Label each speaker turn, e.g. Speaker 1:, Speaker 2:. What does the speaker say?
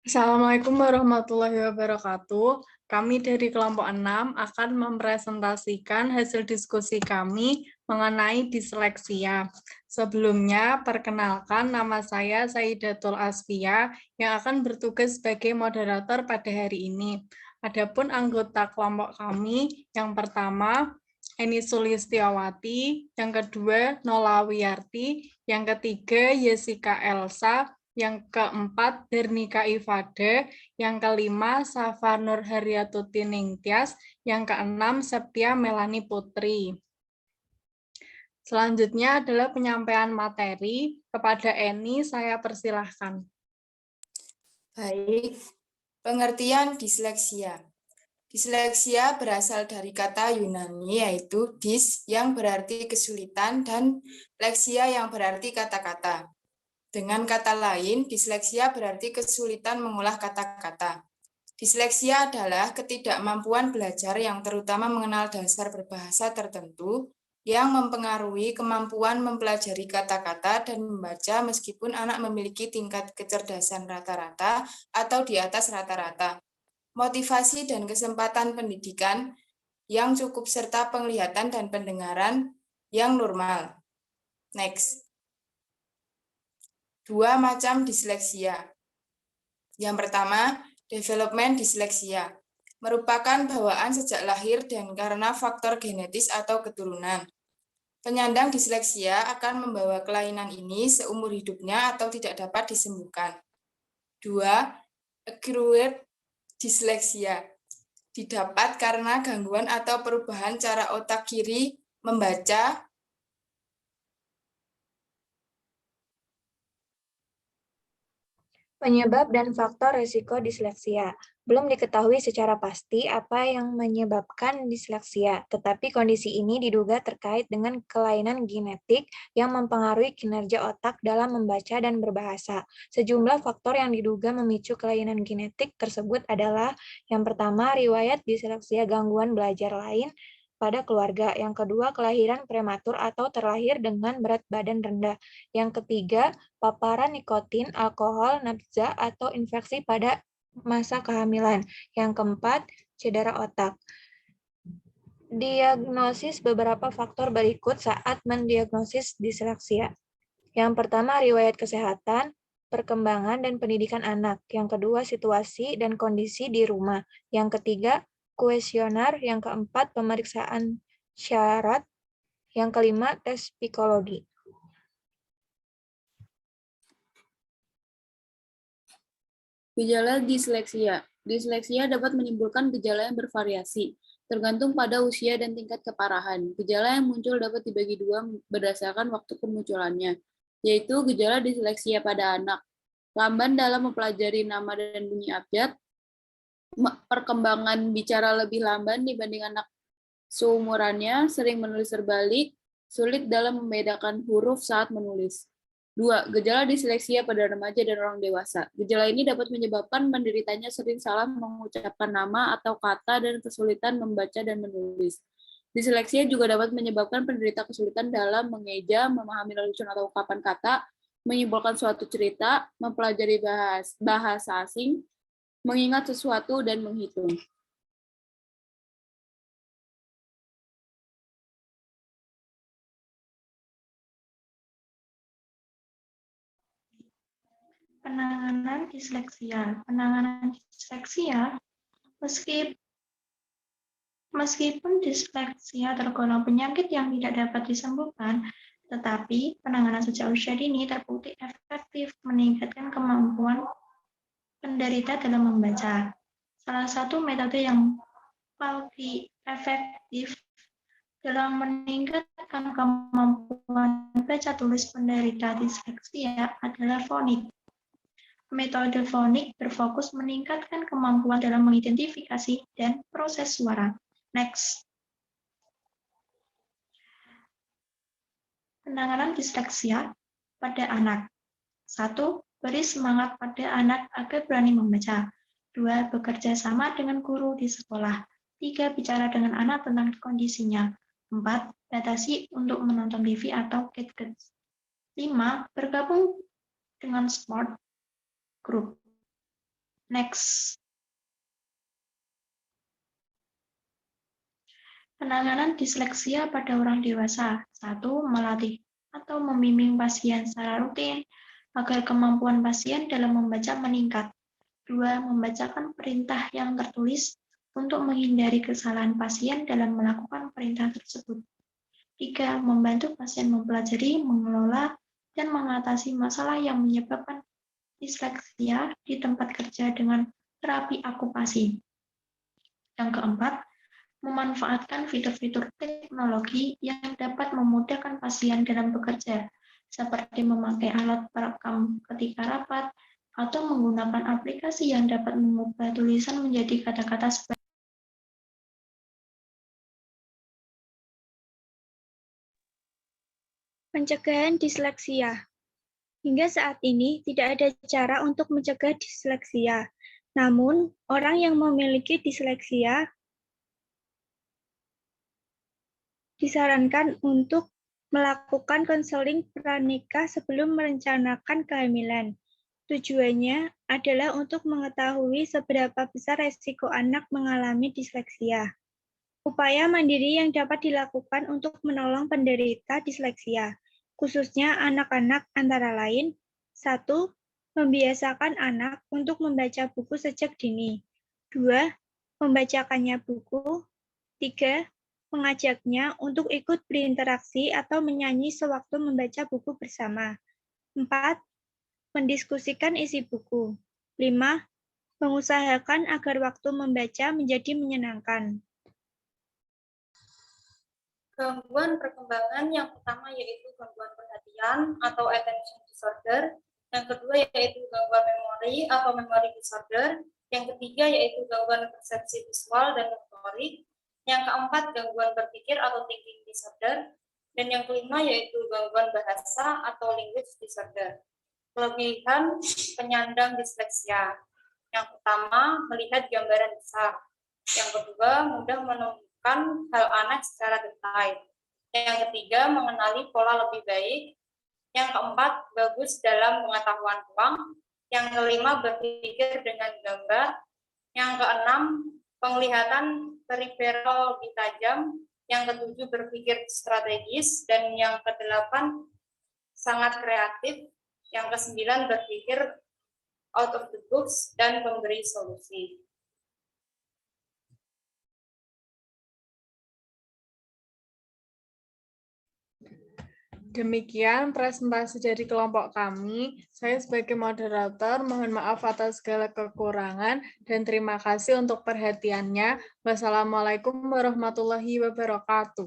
Speaker 1: Assalamualaikum warahmatullahi wabarakatuh. Kami dari kelompok 6 akan mempresentasikan hasil diskusi kami mengenai disleksia. Sebelumnya, perkenalkan nama saya Saidatul Asfia yang akan bertugas sebagai moderator pada hari ini. Adapun anggota kelompok kami, yang pertama Eni Sulistiawati, yang kedua Nola Wiyarti, yang ketiga Yesika Elsa, yang keempat Dernika Ifade, yang kelima Safa Nur Haryatuti Ningtyas, yang keenam Septia Melani Putri. Selanjutnya adalah penyampaian materi. Kepada Eni, saya persilahkan.
Speaker 2: Baik, pengertian disleksia. Disleksia berasal dari kata Yunani yaitu dis yang berarti kesulitan dan leksia yang berarti kata-kata. Dengan kata lain, disleksia berarti kesulitan mengolah kata-kata. Disleksia adalah ketidakmampuan belajar yang terutama mengenal dasar berbahasa tertentu yang mempengaruhi kemampuan mempelajari kata-kata dan membaca meskipun anak memiliki tingkat kecerdasan rata-rata atau di atas rata-rata. Motivasi dan kesempatan pendidikan yang cukup serta penglihatan dan pendengaran yang normal. Next. 2 macam disleksia. Yang pertama, development disleksia. Merupakan bawaan sejak lahir dan karena faktor genetis atau keturunan. Penyandang disleksia akan membawa kelainan ini seumur hidupnya atau tidak dapat disembuhkan. 2. Acquired disleksia. Didapat karena gangguan atau perubahan cara otak kiri membaca
Speaker 3: Penyebab dan faktor risiko disleksia. Belum diketahui secara pasti apa yang menyebabkan disleksia, tetapi kondisi ini diduga terkait dengan kelainan genetik yang mempengaruhi kinerja otak dalam membaca dan berbahasa. Sejumlah faktor yang diduga memicu kelainan genetik tersebut adalah yang pertama, riwayat disleksia gangguan belajar lain pada keluarga. Yang kedua, kelahiran prematur atau terlahir dengan berat badan rendah. Yang ketiga, paparan nikotin, alkohol, nafza, atau infeksi pada masa kehamilan. Yang keempat, cedera otak. Diagnosis beberapa faktor berikut saat mendiagnosis disleksia. Yang pertama, riwayat kesehatan, perkembangan dan pendidikan anak. Yang kedua, situasi dan kondisi di rumah. Yang ketiga, kuesioner. Yang keempat, pemeriksaan syarat. Yang kelima, tes psikologi.
Speaker 4: Gejala disleksia. Disleksia dapat menimbulkan gejala yang bervariasi, tergantung pada usia dan tingkat keparahan. Gejala yang muncul dapat dibagi dua berdasarkan waktu kemunculannya, yaitu gejala disleksia pada anak, lamban dalam mempelajari nama dan bunyi abjad, perkembangan bicara lebih lamban dibanding anak seumurannya, sering menulis terbalik, sulit dalam membedakan huruf saat menulis. 2. Gejala disleksia pada remaja dan orang dewasa. Gejala ini dapat menyebabkan penderitanya sering salah mengucapkan nama atau kata dan kesulitan membaca dan menulis. Disleksia juga dapat menyebabkan penderita kesulitan dalam mengeja, memahami lelucon atau ungkapan kata, menyimpulkan suatu cerita, mempelajari bahasa asing, mengingat sesuatu, dan menghitung.
Speaker 5: Penanganan disleksia. Penanganan disleksia, meskipun disleksia tergolong penyakit yang tidak dapat disembuhkan, tetapi penanganan sejak usia dini terbukti efektif meningkatkan kemampuan penderita dalam membaca. Salah satu metode yang paling efektif dalam meningkatkan kemampuan baca tulis penderita disleksia adalah fonik. Metode fonik berfokus meningkatkan kemampuan dalam mengidentifikasi dan proses suara. Next. Penanganan disleksia pada anak. 1. Beri semangat pada anak agar berani membaca. 2. Bekerja sama dengan guru di sekolah. 3. Bicara dengan anak tentang kondisinya. 4. Batasi untuk menonton TV atau gadgets. 5. Bergabung dengan sport group. Next. Penanganan disleksia pada orang dewasa. 1. Melatih atau membimbing pasien secara rutin agar kemampuan pasien dalam membaca meningkat. 2. Membacakan perintah yang tertulis untuk menghindari kesalahan pasien dalam melakukan perintah tersebut. 3. Membantu pasien mempelajari, mengelola, dan mengatasi masalah yang menyebabkan disleksia di tempat kerja dengan terapi okupasi. Yang keempat, memanfaatkan fitur-fitur teknologi yang dapat memudahkan pasien dalam bekerja, seperti memakai alat perekam ketika rapat, atau menggunakan aplikasi yang dapat mengubah tulisan menjadi kata-kata sebagai
Speaker 6: pencegahan disleksia. Hingga saat ini tidak ada cara untuk mencegah disleksia. Namun, orang yang memiliki disleksia disarankan untuk melakukan konseling pranikah sebelum merencanakan kehamilan. Tujuannya adalah untuk mengetahui seberapa besar resiko anak mengalami disleksia. Upaya mandiri yang dapat dilakukan untuk menolong penderita disleksia, khususnya anak-anak antara lain, 1. Membiasakan anak untuk membaca buku sejak dini. 2. Membacakannya buku. 3. Mengajaknya untuk ikut berinteraksi atau menyanyi sewaktu membaca buku bersama. 4. Mendiskusikan isi buku. 5. Mengusahakan agar waktu membaca menjadi menyenangkan.
Speaker 7: Gangguan perkembangan yang pertama yaitu gangguan perhatian atau attention disorder, yang kedua yaitu gangguan memori atau memory disorder, yang ketiga yaitu gangguan persepsi visual dan motorik, yang keempat gangguan berpikir atau thinking disorder, dan yang kelima yaitu gangguan bahasa atau language disorder. Kelebihan penyandang disleksia. Yang pertama, melihat gambaran besar. Yang kedua, mudah menemukan hal anak secara detail. Yang ketiga, mengenali pola lebih baik. Yang keempat, bagus dalam pengetahuan ruang. Yang kelima, berpikir dengan gambar. Yang keenam, penglihatan periferal lebih tajam. Yang ketujuh, berpikir strategis. Dan yang kedelapan, sangat kreatif. Yang kesembilan, berpikir out of the box dan memberi solusi.
Speaker 1: Demikian presentasi dari kelompok kami. Saya sebagai moderator mohon maaf atas segala kekurangan dan terima kasih untuk perhatiannya. Wassalamualaikum warahmatullahi wabarakatuh.